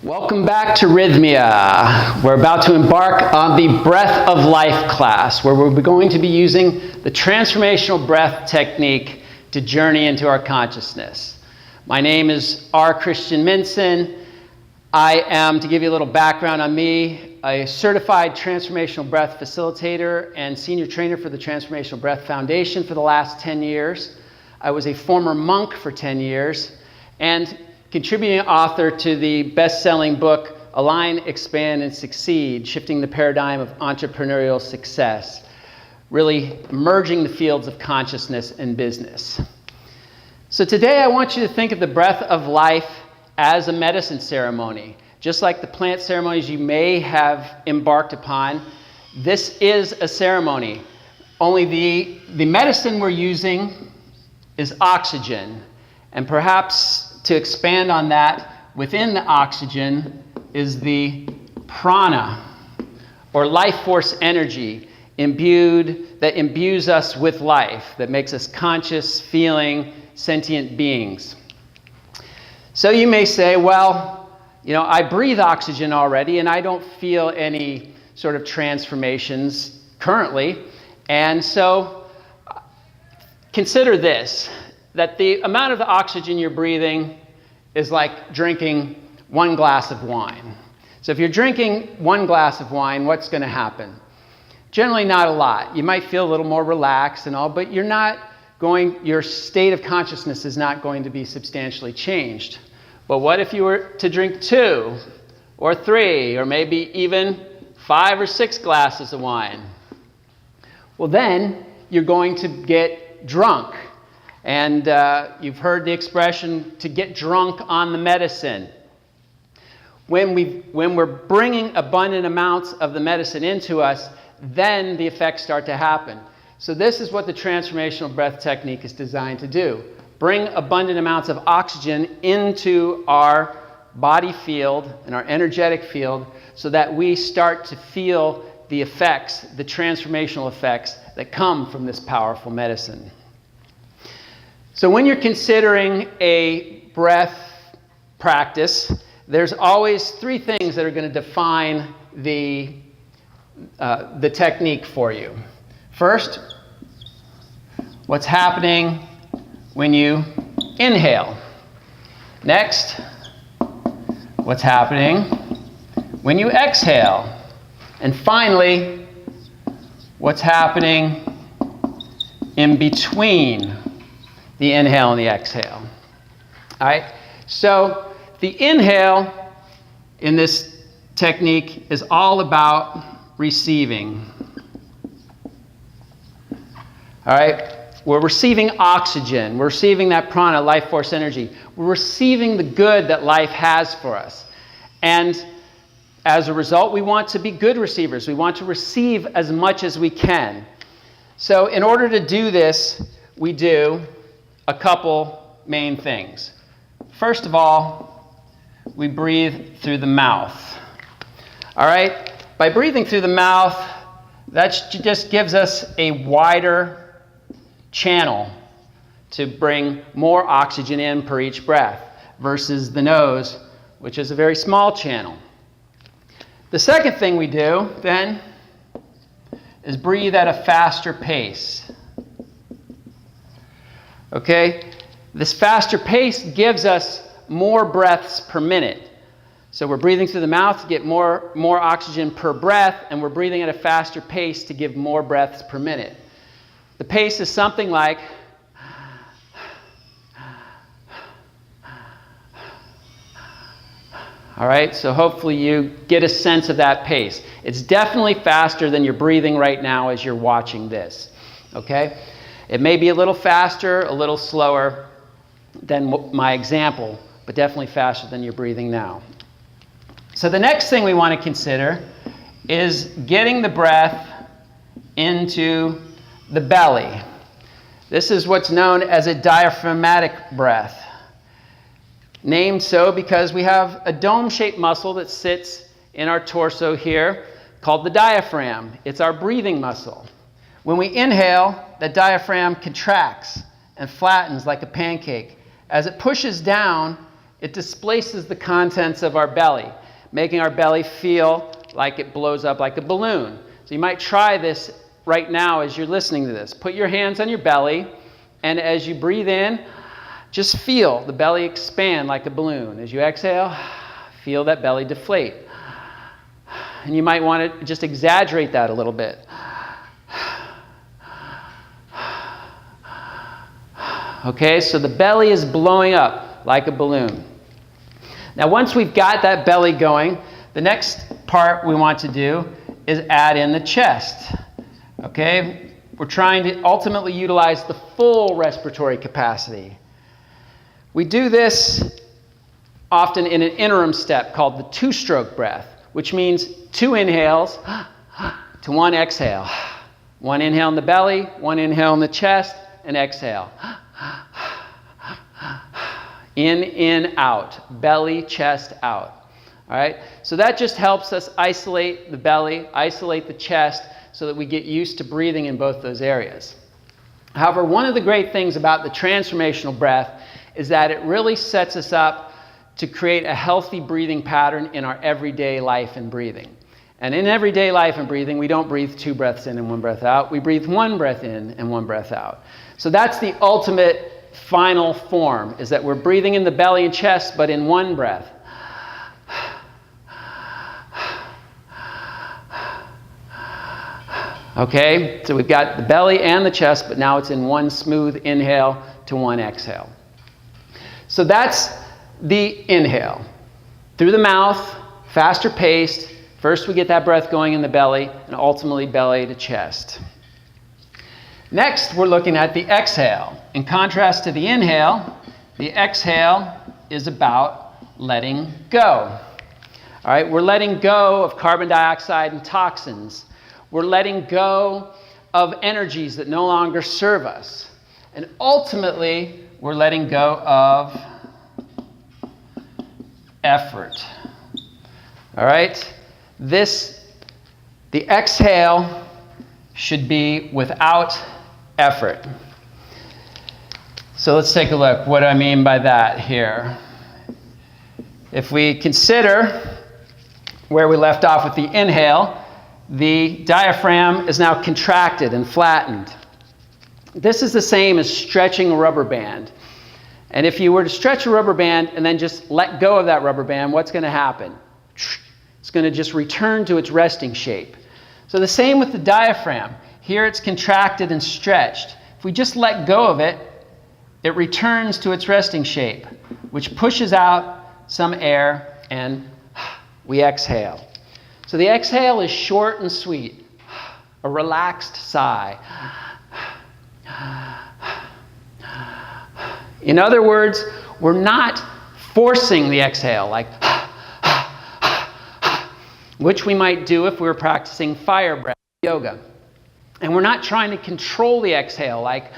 Welcome back to Rythmia. We're about to embark on the Breath of Life class, where we're going to be using the transformational breath technique to journey into our consciousness. My name is R. Christian Minson. I am, to give you a little background on me, a certified transformational breath facilitator and senior trainer for the Transformational Breath Foundation for the last 10 years. I was a former monk for 10 years and contributing author to the best-selling book, Align, Expand, and Succeed, Shifting the Paradigm of Entrepreneurial Success, really merging the fields of consciousness and business. So today I want you to think of the breath of life as a medicine ceremony. Just like the plant ceremonies you may have embarked upon, this is a ceremony. Only the medicine we're using is oxygen, and perhaps to expand on that, within the oxygen is the prana, or life force energy, that imbues us with life, that makes us conscious, feeling, sentient beings. So you may say, well, I breathe oxygen already and I don't feel any sort of transformations currently. And so consider this, that the amount of the oxygen you're breathing is like drinking 1 glass of wine. So if you're drinking 1 glass of wine, what's going to happen? Generally not a lot. You might feel a little more relaxed and all, but your state of consciousness is not going to be substantially changed. But what if you were to drink 2 or 3 or maybe even 5 or 6 glasses of wine? Well, then you're going to get drunk. And you've heard the expression, to get drunk on the medicine. When we're bringing abundant amounts of the medicine into us, then the effects start to happen. So this is what the transformational breath technique is designed to do. Bring abundant amounts of oxygen into our body field and our energetic field so that we start to feel the effects, the transformational effects that come from this powerful medicine. So when you're considering a breath practice, there's always 3 things that are going to define the technique for you. First, what's happening when you inhale. Next, what's happening when you exhale. And finally, what's happening in between the inhale and the exhale. All right, so the inhale in this technique is all about receiving. All right, we're receiving oxygen, we're receiving that prana, life force energy, we're receiving the good that life has for us. And as a result, we want to be good receivers. We want to receive as much as we can. So in order to do this, we do a couple main things. First of all, we breathe through the mouth. All right? By breathing through the mouth, that just gives us a wider channel to bring more oxygen in per each breath versus the nose, which is a very small channel. The second thing we do then is breathe at a faster pace. Okay, this faster pace gives us more breaths per minute. So we're breathing through the mouth to get more oxygen per breath, and we're breathing at a faster pace to give more breaths per minute. The pace is something like all right, so hopefully you get a sense of that pace. It's definitely faster than you're breathing right now as you're watching this. Okay? It may be a little faster, a little slower than my example, but definitely faster than you're breathing now. So the next thing we want to consider is getting the breath into the belly. This is what's known as a diaphragmatic breath. Named so because we have a dome-shaped muscle that sits in our torso here called the diaphragm. It's our breathing muscle. When we inhale, the diaphragm contracts and flattens like a pancake. As it pushes down it displaces the contents of our belly, making our belly feel like it blows up like a balloon. So you might try this right now as you're listening to this. Put your hands on your belly, and as you breathe in, just feel the belly expand like a balloon. As you exhale, feel that belly deflate. And you might want to just exaggerate that a little bit. Okay, so the belly is blowing up like a balloon. Now, once we've got that belly going, the next part we want to do is add in the chest. Okay, we're trying to ultimately utilize the full respiratory capacity. We do this often in an interim step called the two-stroke breath, which means 2 inhales to 1 exhale. 1 inhale in the belly, 1 inhale in the chest, and exhale. In, out, belly, chest, out. All right, so that just helps us isolate the belly, isolate the chest, so that we get used to breathing in both those areas. However, one of the great things about the transformational breath is that it really sets us up to create a healthy breathing pattern in our everyday life and breathing. And in everyday life and breathing, we don't breathe 2 breaths in and 1 breath out. We breathe 1 breath in and 1 breath out. So that's the ultimate final form, is that we're breathing in the belly and chest, but in 1 breath. Okay, so we've got the belly and the chest, but now it's in 1 smooth inhale to 1 exhale. So that's the inhale. Through the mouth, faster paced. First we get that breath going in the belly, and ultimately belly to chest. Next, we're looking at the exhale. In contrast to the inhale, the exhale is about letting go. All right, we're letting go of carbon dioxide and toxins. We're letting go of energies that no longer serve us. And ultimately, we're letting go of effort. All right? The exhale should be without effort. So let's take a look. What do I mean by that here? If we consider where we left off with the inhale, the diaphragm is now contracted and flattened. This is the same as stretching a rubber band. And if you were to stretch a rubber band and then just let go of that rubber band, what's going to happen? It's going to just return to its resting shape. So the same with the diaphragm. Here it's contracted and stretched. If we just let go of it, it returns to its resting shape, which pushes out some air, and we exhale. So the exhale is short and sweet, a relaxed sigh. In other words, we're not forcing the exhale, like which we might do if we were practicing fire breath yoga. And we're not trying to control the exhale, like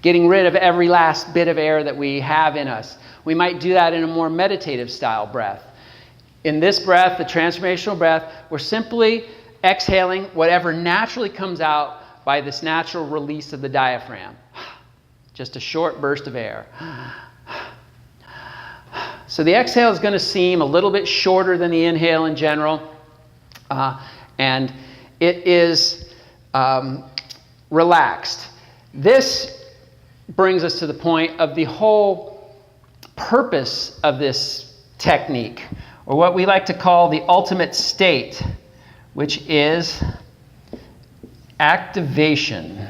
getting rid of every last bit of air that we have in us. We might do that in a more meditative style breath. In this breath, the transformational breath, we're simply exhaling whatever naturally comes out by this natural release of the diaphragm. Just a short burst of air. So the exhale is going to seem a little bit shorter than the inhale in general. And it is relaxed. This brings us to the point of the whole purpose of this technique, or what we like to call the ultimate state, which is activation.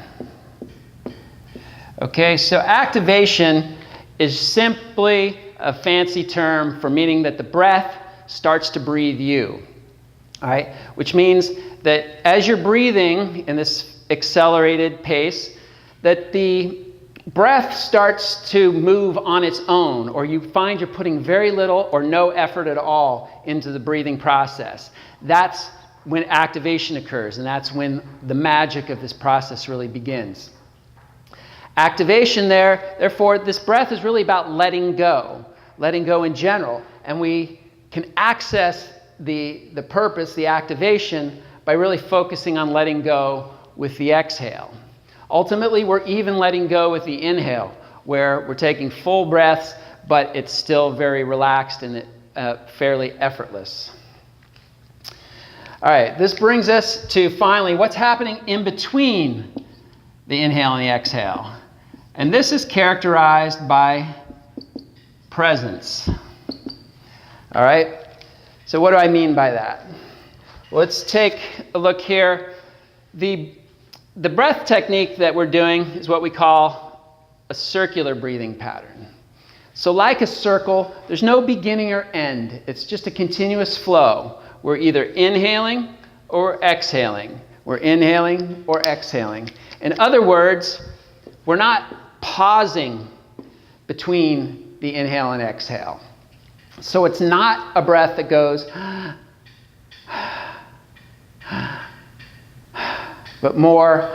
Okay, so activation is simply a fancy term for meaning that the breath starts to breathe you. All right, which means that as you're breathing in this accelerated pace, that the breath starts to move on its own, or you find you're putting very little or no effort at all into the breathing process. That's when activation occurs, and that's when the magic of this process really begins. Activation therefore, this breath is really about letting go in general, and we can access the purpose, the activation, by really focusing on letting go with the exhale. Ultimately, we're even letting go with the inhale, where we're taking full breaths, but it's still very relaxed and fairly effortless. All right, this brings us to finally what's happening in between the inhale and the exhale. And this is characterized by presence. All right, so what do I mean by that? Let's take a look here. The breath technique that we're doing is what we call a circular breathing pattern. So like a circle, there's no beginning or end. It's just a continuous flow. We're either inhaling or exhaling. We're inhaling or exhaling. In other words, we're not pausing between the inhale and exhale. So it's not a breath that goes, but more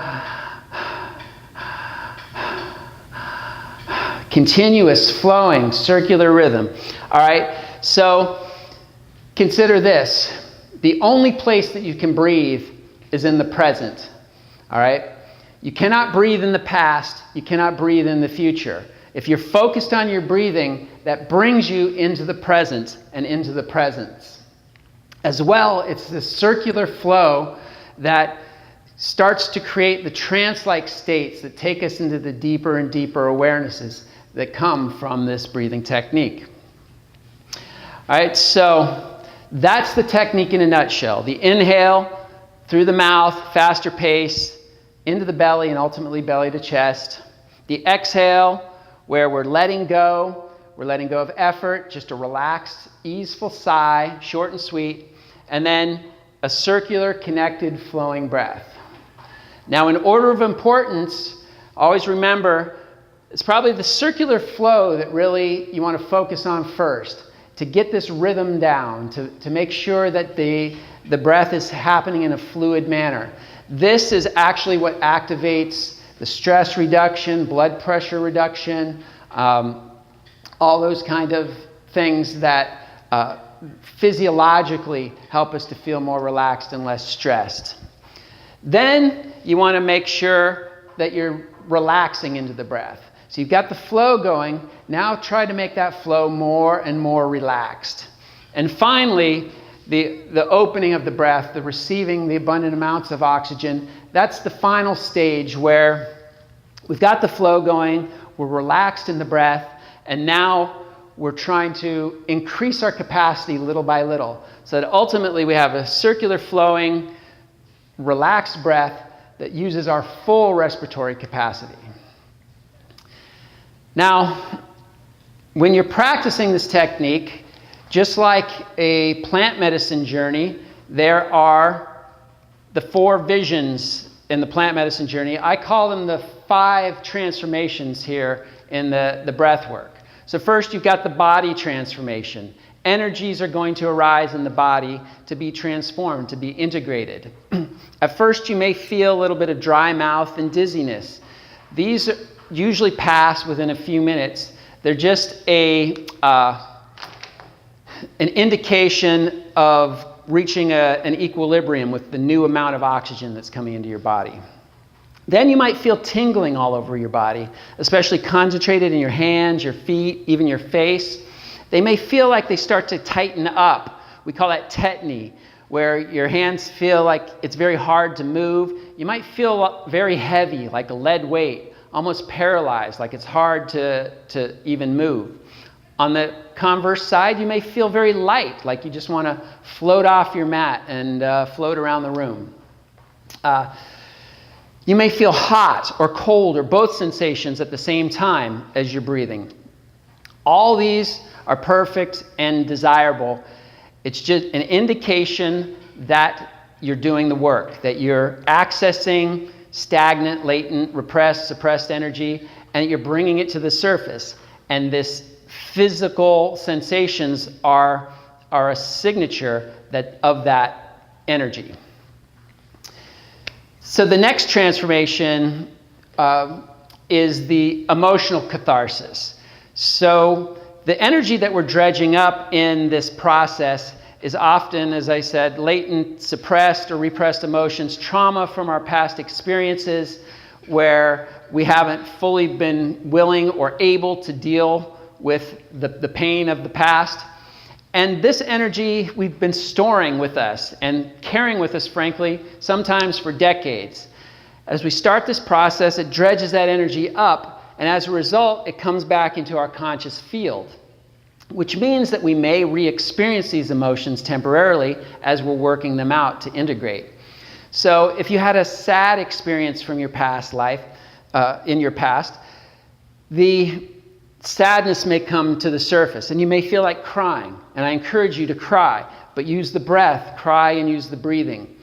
continuous flowing circular rhythm. All right, so consider this. The only place that you can breathe is in the present. All right, you cannot breathe in the past. You cannot breathe in the future. If you're focused on your breathing, that brings you into the present and into the presence. As well, it's this circular flow that starts to create the trance-like states that take us into the deeper and deeper awarenesses that come from this breathing technique. All right, so that's the technique in a nutshell. The inhale through the mouth, faster pace, into the belly and ultimately belly to chest. The exhale, where we're letting go of effort, just a relaxed, easeful sigh, short and sweet, and then a circular, connected, flowing breath. Now, in order of importance, always remember, it's probably the circular flow that really you want to focus on first, to get this rhythm down, to make sure that the breath is happening in a fluid manner. This is actually what activates the stress reduction, blood pressure reduction, all those kind of things that physiologically help us to feel more relaxed and less stressed. Then you want to make sure that you're relaxing into the breath. So you've got the flow going. Now try to make that flow more and more relaxed. And finally, the opening of the breath, the receiving the abundant amounts of oxygen, that's the final stage where we've got the flow going, we're relaxed in the breath, and now we're trying to increase our capacity little by little so that ultimately we have a circular flowing, relaxed breath that uses our full respiratory capacity. Now, when you're practicing this technique, just like a plant medicine journey, there are the 4 visions in the plant medicine journey. I call them the 5 transformations here in the breath work. So first, you've got the body transformation. Energies are going to arise in the body to be transformed, to be integrated. At first, you may feel a little bit of dry mouth and dizziness. These usually pass within a few minutes. They're just an indication of reaching an equilibrium with the new amount of oxygen that's coming into your body. Then you might feel tingling all over your body, especially concentrated in your hands, your feet, even your face. They may feel like they start to tighten up. We call that tetany, where your hands feel like it's very hard to move. You might feel very heavy, like a lead weight, almost paralyzed, like it's hard to even move. On the converse side, you may feel very light, like you just want to float off your mat and float around the room. You may feel hot or cold or both sensations at the same time as you're breathing. All these are perfect and desirable. It's just an indication that you're doing the work, that you're accessing stagnant, latent, repressed, suppressed energy, and you're bringing it to the surface. And this physical sensations are a signature of that energy. So the next transformation is the emotional catharsis. So the energy that we're dredging up in this process is often, as I said, latent, suppressed or repressed emotions, trauma from our past experiences, where we haven't fully been willing or able to deal with the pain of the past. And this energy we've been storing with us and carrying with us, frankly, sometimes for decades. As we start this process, it dredges that energy up, and as a result, it comes back into our conscious field, which means that we may re-experience these emotions temporarily as we're working them out to integrate. So if you had a sad experience from your past life, in your past, the sadness may come to the surface, and you may feel like crying. And I encourage you to cry, but use the breath, cry and use the breathing.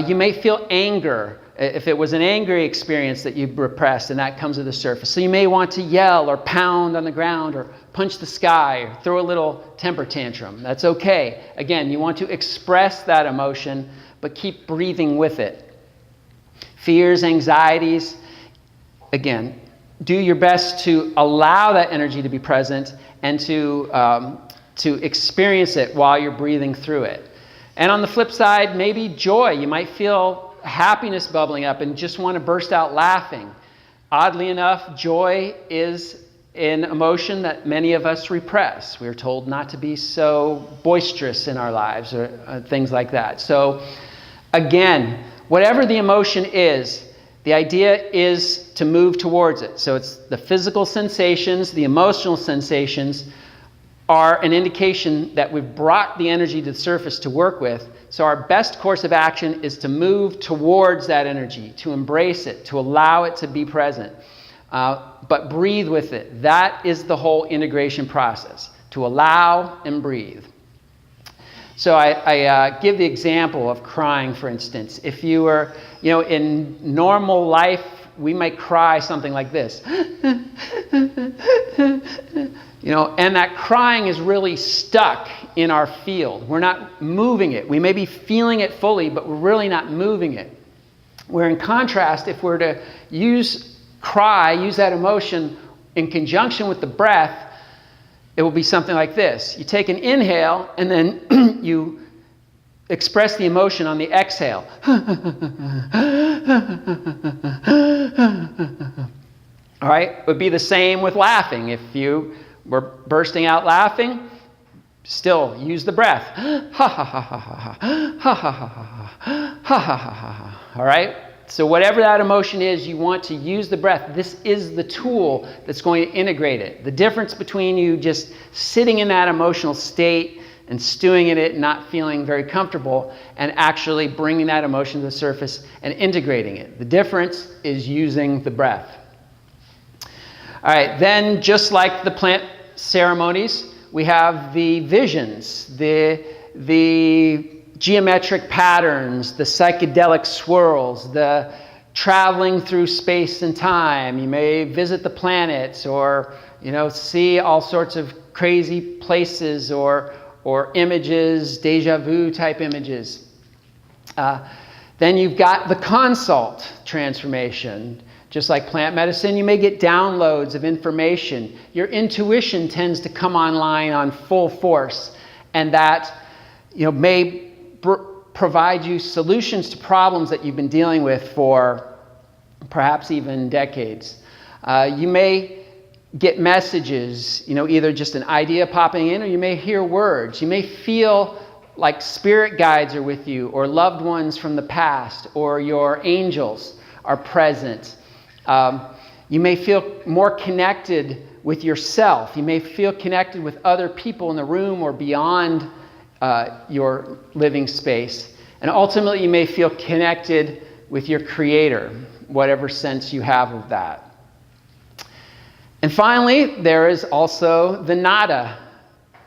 You may feel anger, if it was an angry experience that you repressed and that comes to the surface. So you may want to yell or pound on the ground or punch the sky or throw a little temper tantrum. That's okay. Again, you want to express that emotion, but keep breathing with it. Fears, anxieties, again, do your best to allow that energy to be present and to experience it while you're breathing through it. And on the flip side, maybe joy. You might feel happiness bubbling up and just want to burst out laughing. Oddly enough, joy is an emotion that many of us repress. We're told not to be so boisterous in our lives or things like that. So again, whatever the emotion is, the idea is to move towards it. So it's the physical sensations, the emotional sensations are an indication that we've brought the energy to the surface to work with. So our best course of action is to move towards that energy, to embrace it, to allow it to be present. But breathe with it. That is the whole integration process, to allow and breathe. So I give the example of crying, for instance. If you were, in normal life, we might cry something like this. And that crying is really stuck in our field. We're not moving it. We may be feeling it fully, but we're really not moving it. Where in contrast, if we're to use that emotion in conjunction with the breath, it will be something like this. You take an inhale, and then you express the emotion on the exhale. All right? It would be the same with laughing. If you were bursting out laughing, still use the breath. Ha ha ha ha ha ha ha ha ha ha ha ha. All right? So whatever that emotion is, you want to use the breath. This is the tool that's going to integrate it. The difference between you just sitting in that emotional state and stewing in it and not feeling very comfortable and actually bringing that emotion to the surface and integrating it. The difference is using the breath. All right, then just like the plant ceremonies, we have the visions, the geometric patterns, the psychedelic swirls, the traveling through space and time. You may visit the planets or, see all sorts of crazy places or images, deja vu type images. Then you've got the consult transformation. Just like plant medicine, you may get downloads of information. Your intuition tends to come online on full force, and that may provide you solutions to problems that you've been dealing with for perhaps even decades. You may get messages, either just an idea popping in, or you may hear words. You may feel like spirit guides are with you, or loved ones from the past, or your angels are present. You may feel more connected with yourself. You may feel connected with other people in the room or beyond your living space. And ultimately, you may feel connected with your Creator, whatever sense you have of that. And finally, there is also the nada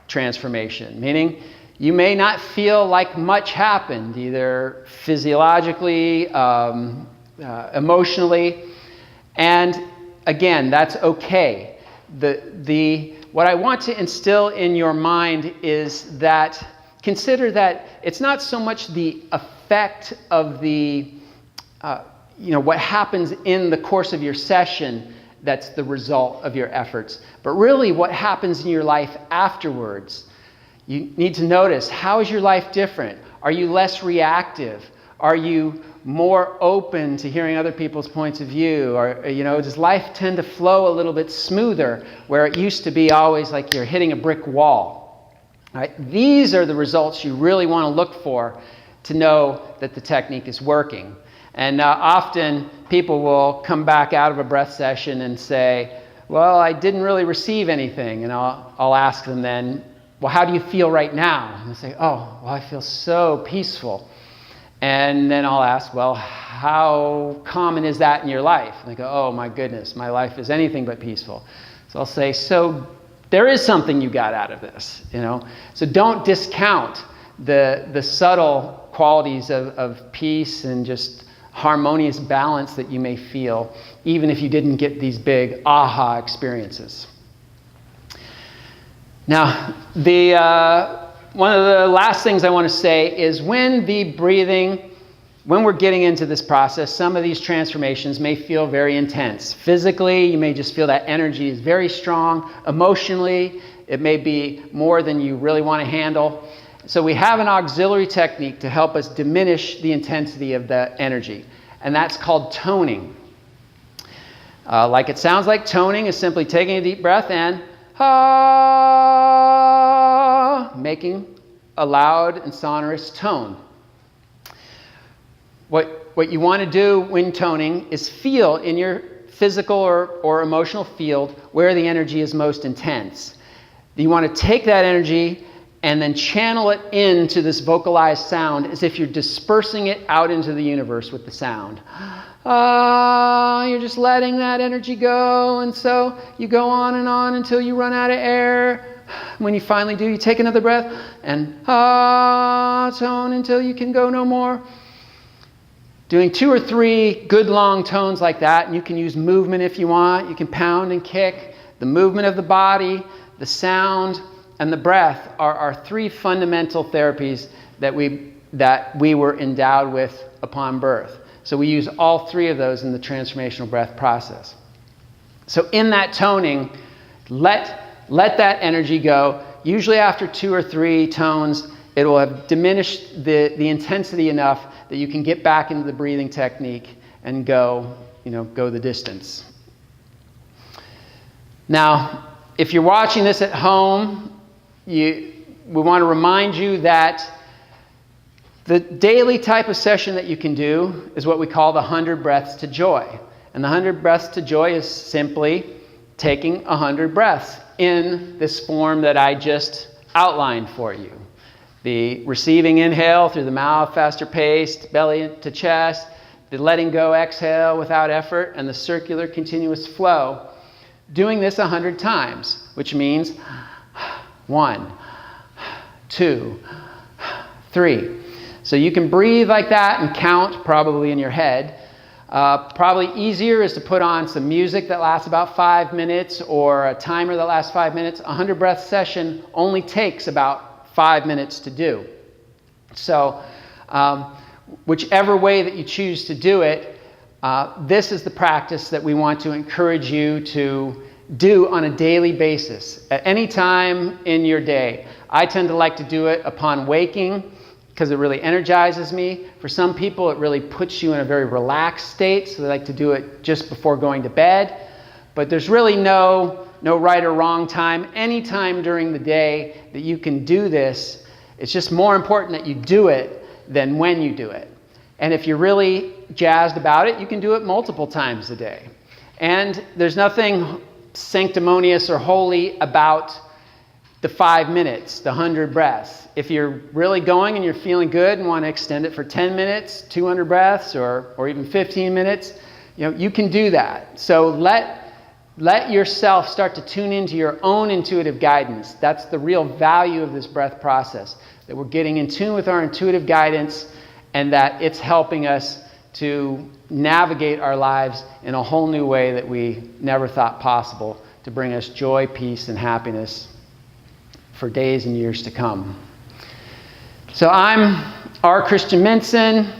transformation, meaning you may not feel like much happened, either physiologically, emotionally, and again, that's okay. What I want to instill in your mind is that consider that it's not so much the effect of what happens in the course of your session that's the result of your efforts, but really what happens in your life afterwards. You need to notice, how is your life different? Are you less reactive? Are you more open to hearing other people's points of view? Or, does life tend to flow a little bit smoother where it used to be always like you're hitting a brick wall? Right? These are the results you really want to look for to know that the technique is working. And often people will come back out of a breath session and say, well, I didn't really receive anything. And I'll ask them then, well, how do you feel right now? And they say, oh, well, I feel so peaceful. And then I'll ask, well, how common is that in your life? And they go, oh my goodness, my life is anything but peaceful. So I'll say, so there is something you got out of this, So don't discount the subtle qualities of peace and just harmonious balance that you may feel, even if you didn't get these big aha experiences. Now, one of the last things I want to say is when we're getting into this process, some of these transformations may feel very intense. Physically, you may just feel that energy is very strong. Emotionally, it may be more than you really want to handle. So we have an auxiliary technique to help us diminish the intensity of the energy, and that's called toning. Like it sounds like, toning is simply taking a deep breath in, making a loud and sonorous tone. What you want to do when toning is feel in your physical or emotional field where the energy is most intense. You want to take that energy and then channel it into this vocalized sound as if you're dispersing it out into the universe with the sound. You're just letting that energy go, and so you go on until you run out of air. When you finally do, you take another breath and tone until you can go no more. Doing 2 or 3 good long tones like that, and you can use movement if you want. You can pound and kick. The movement of the body, the sound, and the breath are 3 fundamental therapies that we were endowed with upon birth. So we use all 3 of those in the transformational breath process. So in that toning, let that energy go. Usually after 2 or 3 tones, it will have diminished the intensity enough that you can get back into the breathing technique and go the distance. Now, if you're watching this at home, we want to remind you that the daily type of session that you can do is what we call the 100 breaths to joy. And the 100 breaths to joy is simply taking 100 breaths in this form that I just outlined for you. The receiving inhale through the mouth, faster paced, belly to chest, the letting go exhale without effort, and the circular continuous flow. Doing this 100 times, which means 1, 2, 3. So you can breathe like that and count probably in your head. Probably easier is to put on some music that lasts about 5 minutes or a timer that lasts 5 minutes. A 100 breath session only takes about 5 minutes to do. So whichever way that you choose to do it, this is the practice that we want to encourage you to do on a daily basis, at any time in your day. I tend to like to do it upon waking because it really energizes me. For some people, it really puts you in a very relaxed state, so they like to do it just before going to bed. But there's really no right or wrong time. Any time during the day that you can do this, it's just more important that you do it than when you do it. And if you're really jazzed about it, you can do it multiple times a day. And there's nothing sanctimonious or holy about the 5 minutes, the 100 breaths. If you're really going and you're feeling good and want to extend it for 10 minutes, 200 breaths, or even 15 minutes, you can do that. So let yourself start to tune into your own intuitive guidance. That's the real value of this breath process, that we're getting in tune with our intuitive guidance and that it's helping us to navigate our lives in a whole new way that we never thought possible, to bring us joy, peace, and happiness for days and years to come. So I'm R. Christian Minson.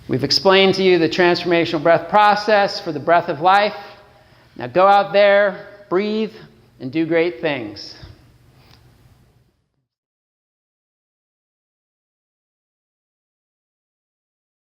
We've explained to you the transformational breath process for the breath of life. Now go out there, breathe, and do great things.